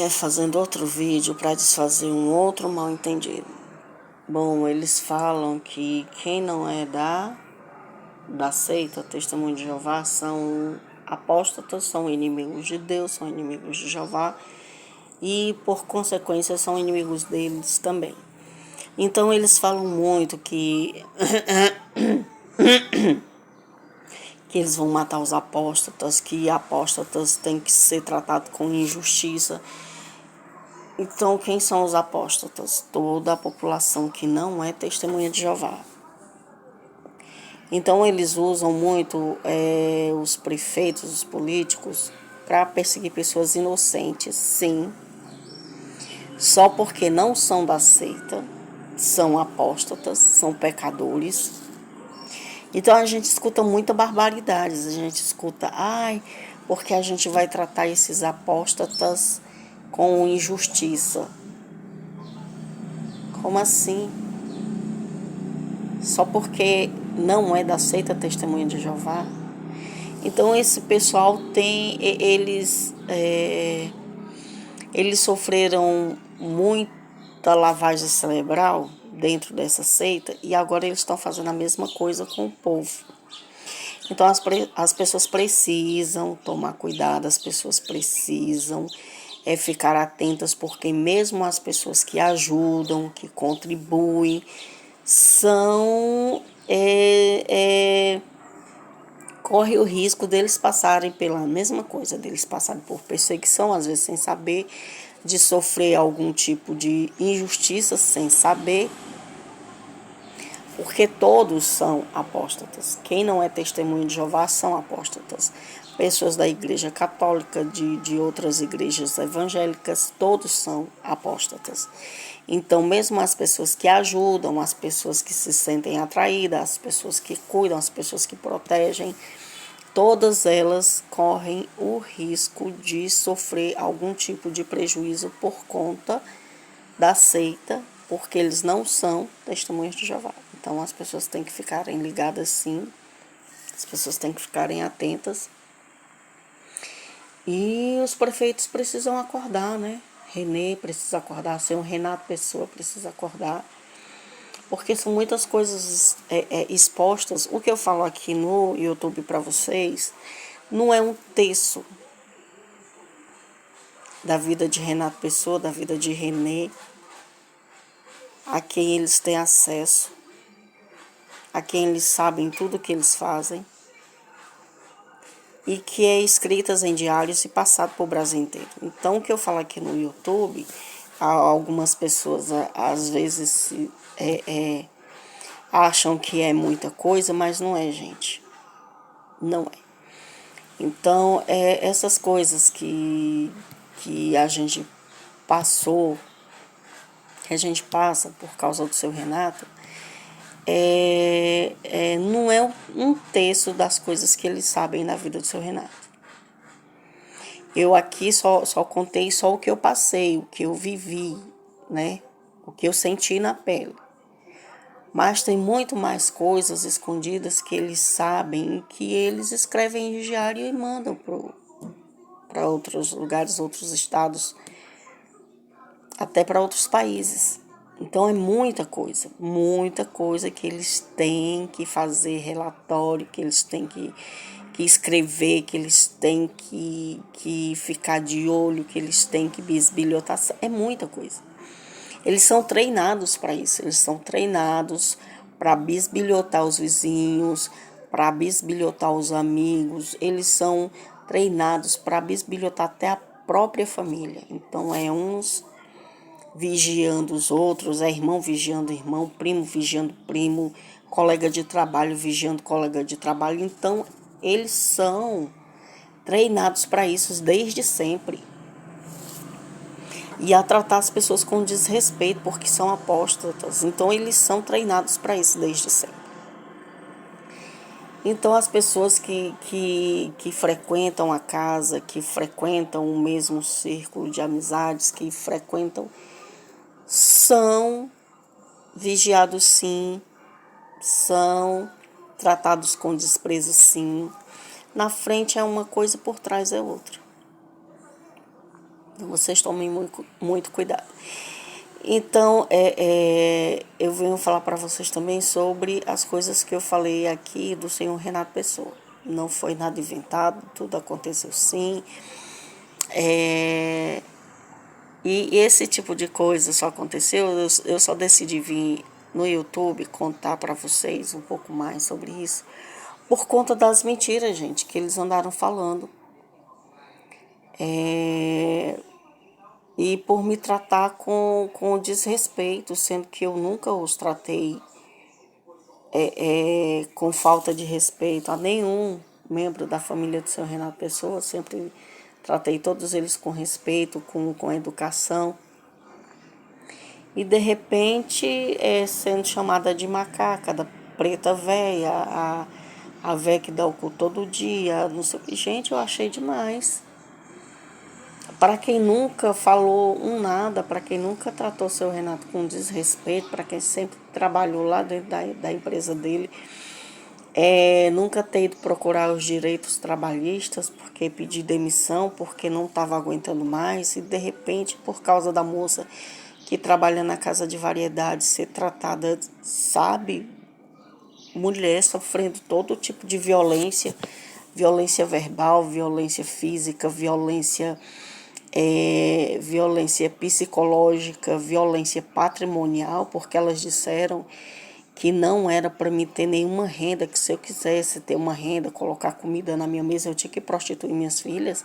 Fazendo outro vídeo para desfazer um outro mal-entendido. Bom, eles falam que quem não é da seita Testemunho de Jeová são apóstatas, são inimigos de Deus, são inimigos de Jeová e, por consequência, são inimigos deles também. Então, eles falam muito que eles vão matar os apóstatas, que apóstatas têm que ser tratados com injustiça. Então, quem são os apóstatas? Toda a população que não é testemunha de Jeová. Então, eles usam muito os prefeitos, os políticos, para perseguir pessoas inocentes, sim, só porque não são da seita, são apóstatas, são pecadores. Então, a gente escuta muita barbaridades, a gente escuta, porque a gente vai tratar esses apóstatas com injustiça. Como assim? Só porque não é da seita Testemunha de Jeová? Então esse pessoal eles sofreram muita lavagem cerebral dentro dessa seita e agora eles estão fazendo a mesma coisa com o povo. Então as pessoas precisam tomar cuidado, as pessoas precisam ficar atentas, porque mesmo as pessoas que ajudam, que contribuem, corre o risco deles passarem pela mesma coisa, deles passarem por perseguição, às vezes sem saber, de sofrer algum tipo de injustiça sem saber, porque todos são apóstatas. Quem não é testemunho de Jeová são apóstatas. Pessoas da igreja católica, de outras igrejas evangélicas, todos são apóstatas. Então, mesmo as pessoas que ajudam, as pessoas que se sentem atraídas, as pessoas que cuidam, as pessoas que protegem, todas elas correm o risco de sofrer algum tipo de prejuízo por conta da seita, porque eles não são testemunhas de Jeová. Então as pessoas têm que ficarem ligadas, sim, as pessoas têm que ficarem atentas. E os prefeitos precisam acordar, né? Renê precisa acordar, seu Renato Pessoa precisa acordar, porque são muitas coisas expostas. O que eu falo aqui no YouTube para vocês não é um terço da vida de Renato Pessoa, da vida de Renê, a quem eles têm acesso, a quem eles sabem tudo o que eles fazem, e que é escritas em diários e passado para o Brasil inteiro. Então, o que eu falo aqui no YouTube, algumas pessoas às vezes acham que é muita coisa, mas não é, gente. Não é. Então, essas coisas que a gente passou, que a gente passa por causa do seu Renato, não é um terço das coisas que eles sabem na vida do seu Renato. Eu aqui só contei só o que eu passei, o que eu vivi, né? O que eu senti na pele. Mas tem muito mais coisas escondidas que eles sabem e que eles escrevem em diário e mandam para outros lugares, outros estados, até para outros países. Então é muita coisa que eles têm que fazer relatório, que eles têm que escrever, que eles têm que ficar de olho, que eles têm que bisbilhotar. É muita coisa. Eles são treinados para isso, eles são treinados para bisbilhotar os vizinhos, para bisbilhotar os amigos, eles são treinados para bisbilhotar até a própria família. Então é uns vigiando os outros, é irmão vigiando irmão, primo vigiando primo, colega de trabalho vigiando colega de trabalho. Então, eles são treinados para isso desde sempre. E a tratar as pessoas com desrespeito, porque são apóstatas. Então, eles são treinados para isso desde sempre. Então, as pessoas que frequentam a casa, que frequentam o mesmo círculo de amizades, que frequentam, são vigiados, sim, são tratados com desprezo, sim. Na frente é uma coisa, por trás é outra. Então, vocês tomem muito, muito cuidado. Então, eu venho falar para vocês também sobre as coisas que eu falei aqui do senhor Renato Pessoa. Não foi nada inventado, tudo aconteceu sim. E esse tipo de coisa só aconteceu, eu só decidi vir no YouTube contar para vocês um pouco mais sobre isso, por conta das mentiras, gente, que eles andaram falando. E por me tratar com desrespeito, sendo que eu nunca os tratei com falta de respeito a nenhum membro da família do seu Renato Pessoa, sempre tratei todos eles com respeito, com educação. E de repente, sendo chamada de macaca, da preta véia, a véia que dá o cu todo dia, não sei o que. Gente, eu achei demais. Para quem nunca falou um nada, para quem nunca tratou seu Renato com desrespeito, para quem sempre trabalhou lá dentro da empresa dele, nunca ter ido procurar os direitos trabalhistas, porque pedi demissão, porque não estava aguentando mais, e de repente, por causa da moça que trabalha na casa de variedades, ser tratada, sabe, mulher sofrendo todo tipo de violência, violência verbal, violência física, violência psicológica, violência patrimonial, porque elas disseram que não era para mim ter nenhuma renda, que se eu quisesse ter uma renda, colocar comida na minha mesa, eu tinha que prostituir minhas filhas.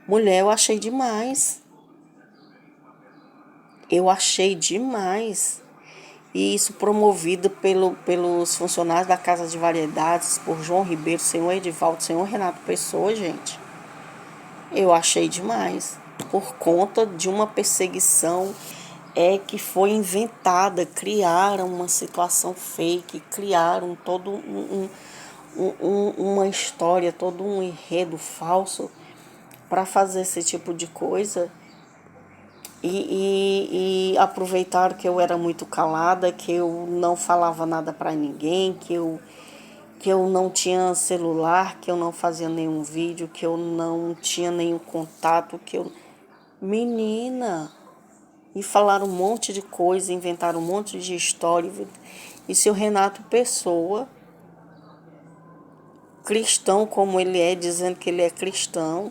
Mulher, eu achei demais. Eu achei demais. E isso promovido pelos funcionários da Casa de Variedades, por João Ribeiro, senhor Edivaldo, senhor Renato Pessoa, gente. Eu achei demais. Por conta de uma perseguição que foi inventada, criaram uma situação fake, criaram todo uma história, todo um enredo falso para fazer esse tipo de coisa. E aproveitaram que eu era muito calada, que eu não falava nada para ninguém, que eu não tinha celular, que eu não fazia nenhum vídeo, que eu não tinha nenhum contato, que eu... Menina! E falaram um monte de coisa, inventaram um monte de história. E seu Renato Pessoa, cristão como ele é, dizendo que ele é cristão,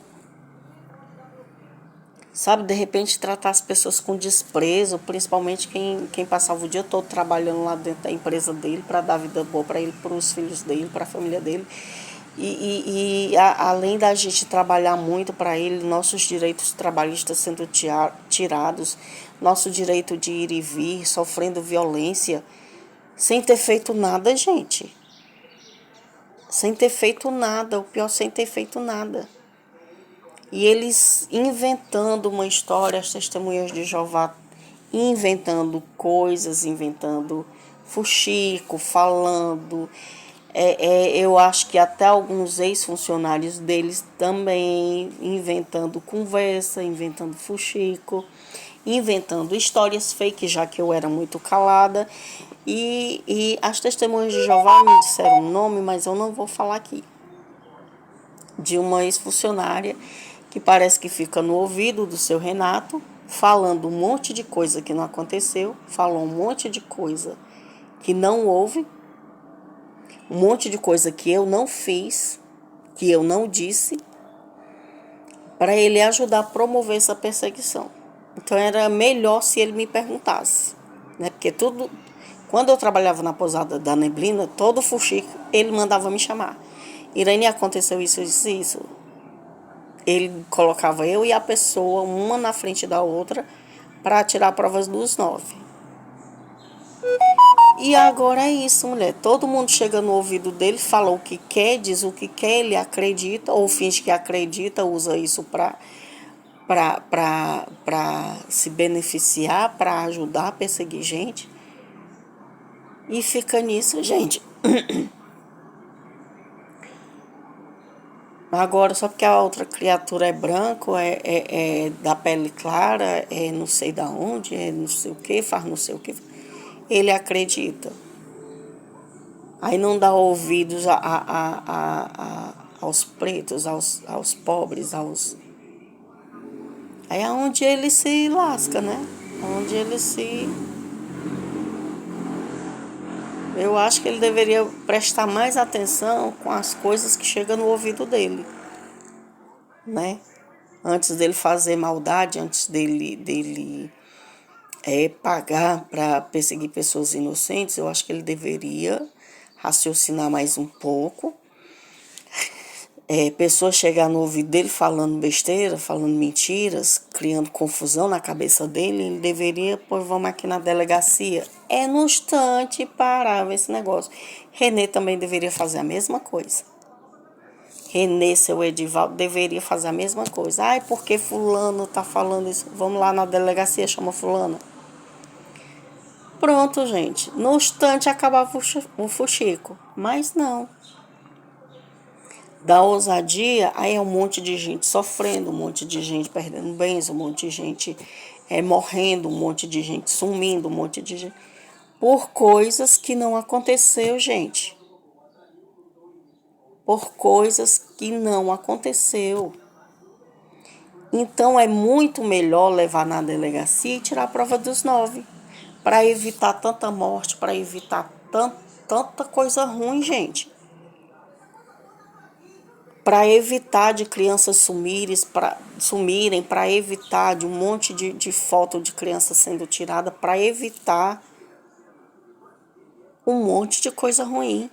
sabe, de repente tratar as pessoas com desprezo, principalmente quem passava o dia todo trabalhando lá dentro da empresa dele para dar vida boa para ele, para os filhos dele, para a família dele. Além da gente trabalhar muito para ele, nossos direitos trabalhistas sendo tirados, nosso direito de ir e vir, sofrendo violência, sem ter feito nada, gente. Sem ter feito nada, o pior, sem ter feito nada. E eles inventando uma história, as testemunhas de Jeová, inventando coisas, inventando fuxico, falando. Eu acho que até alguns ex-funcionários deles também inventando conversa, inventando fuxico, inventando histórias fake, já que eu era muito calada. E as testemunhas de Jeová me disseram um nome, mas eu não vou falar aqui. De uma ex-funcionária que parece que fica no ouvido do seu Renato, falando um monte de coisa que não aconteceu, falou um monte de coisa que não houve, um monte de coisa que eu não fiz, que eu não disse, para ele ajudar a promover essa perseguição. Então era melhor se ele me perguntasse, né? Porque tudo, quando eu trabalhava na pousada da Neblina, todo fuxico ele mandava me chamar. Irene, aconteceu isso, isso. Ele colocava eu e a pessoa, uma na frente da outra, para tirar provas dos 9. E agora é isso, mulher. Todo mundo chega no ouvido dele, fala o que quer, diz o que quer, ele acredita, ou finge que acredita, usa isso para se beneficiar, para ajudar a perseguir gente. E fica nisso, gente. Agora, só porque a outra criatura é branco, é da pele clara, é não sei da onde, é não sei o que, faz não sei o que, ele acredita. Aí não dá ouvidos aos pretos, aos pobres, Aí é onde ele se lasca, né? Onde ele se... Eu acho que ele deveria prestar mais atenção com as coisas que chegam no ouvido dele, né? Antes dele fazer maldade, antes dele pagar para perseguir pessoas inocentes, eu acho que ele deveria raciocinar mais um pouco. Pessoas chegar no ouvido dele falando besteira, falando mentiras, criando confusão na cabeça dele, ele deveria, pois vamos aqui na delegacia. É no instante parar esse negócio. Renê também deveria fazer a mesma coisa. Renê, seu Edivaldo, deveria fazer a mesma coisa. Ai, porque fulano tá falando isso? Vamos lá na delegacia, chama fulano. Pronto, gente. No instante acabava o fuxico. Mas não. Da ousadia, aí é um monte de gente sofrendo, um monte de gente perdendo bens, um monte de gente morrendo, um monte de gente sumindo, um monte de gente... Por coisas que não aconteceu, gente. Por coisas que não aconteceu. Então é muito melhor levar na delegacia e tirar a prova dos 9. Para evitar tanta morte, para evitar tanta coisa ruim, gente. Para evitar de crianças sumirem, para evitar de um monte de foto de criança sendo tirada, para evitar um monte de coisa ruim.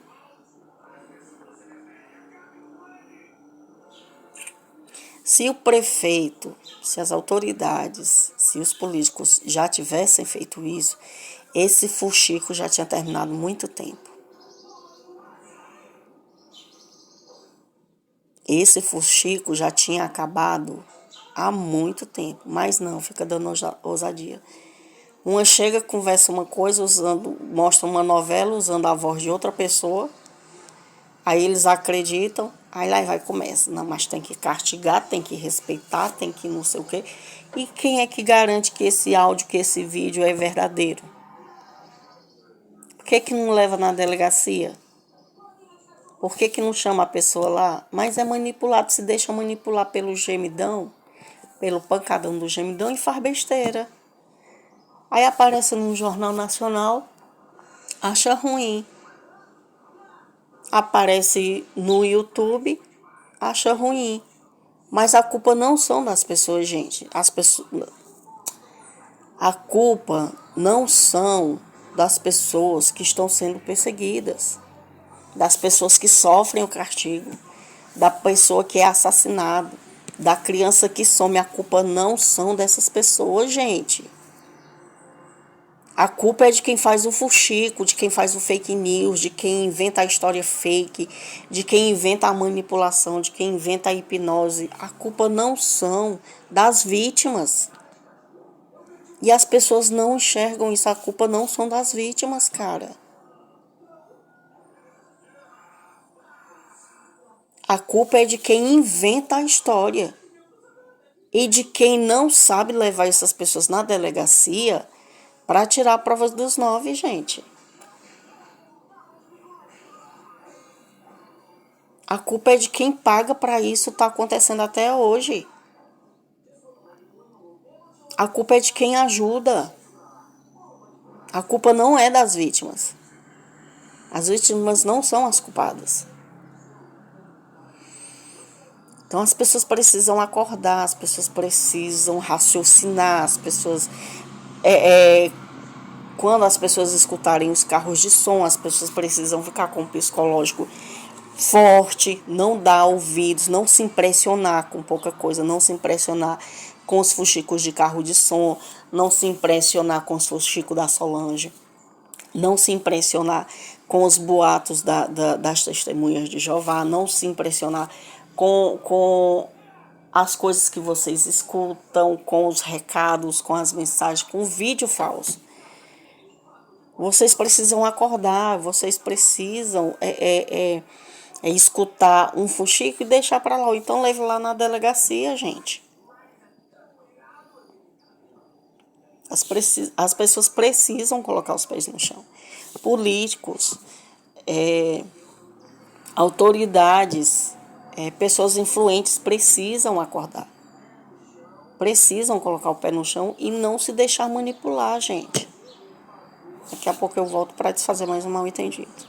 Se o prefeito, se as autoridades, se os políticos já tivessem feito isso, esse fuxico já tinha terminado muito tempo. Esse fuxico já tinha acabado há muito tempo, mas não, fica dando ousadia. Uma chega, conversa uma coisa, mostra uma novela usando a voz de outra pessoa, aí eles acreditam, aí lá vai começa. Não, mas tem que castigar, tem que respeitar, tem que não sei o quê. E quem é que garante que esse áudio, que esse vídeo é verdadeiro? Por que não leva na delegacia? Por que não chama a pessoa lá? Mas é manipulado, se deixa manipular pelo gemidão, pelo pancadão do gemidão e faz besteira. Aí aparece no Jornal Nacional, acha ruim. Aparece no YouTube, acha ruim. Mas a culpa não são das pessoas, gente. A culpa não são das pessoas que estão sendo perseguidas, das pessoas que sofrem o castigo, da pessoa que é assassinada, da criança que some. A culpa não são dessas pessoas, gente. A culpa é de quem faz o fuxico, de quem faz o fake news, de quem inventa a história fake, de quem inventa a manipulação, de quem inventa a hipnose. A culpa não são das vítimas. E as pessoas não enxergam isso. A culpa não são das vítimas, cara. A culpa é de quem inventa a história. E de quem não sabe levar essas pessoas na delegacia para tirar a prova dos 9, gente. A culpa é de quem paga para isso estar acontecendo até hoje. A culpa é de quem ajuda. A culpa não é das vítimas. As vítimas não são as culpadas. Então as pessoas precisam acordar, as pessoas precisam raciocinar, as pessoas... Quando as pessoas escutarem os carros de som, as pessoas precisam ficar com o psicológico forte, não dar ouvidos, não se impressionar com pouca coisa, não se impressionar com os fuxicos de carro de som, não se impressionar com os fuxicos da Solange, não se impressionar com os boatos das testemunhas de Jeová, não se impressionar com as coisas que vocês escutam, com os recados, com as mensagens, com o vídeo falso. Vocês precisam acordar, vocês precisam escutar um fuxico e deixar para lá. Ou então leve lá na delegacia, gente. As pessoas precisam colocar os pés no chão. Políticos, autoridades, pessoas influentes precisam acordar. precisam colocar o pé no chão e não se deixar manipular, gente. Daqui a pouco eu volto para desfazer mais um mal entendido.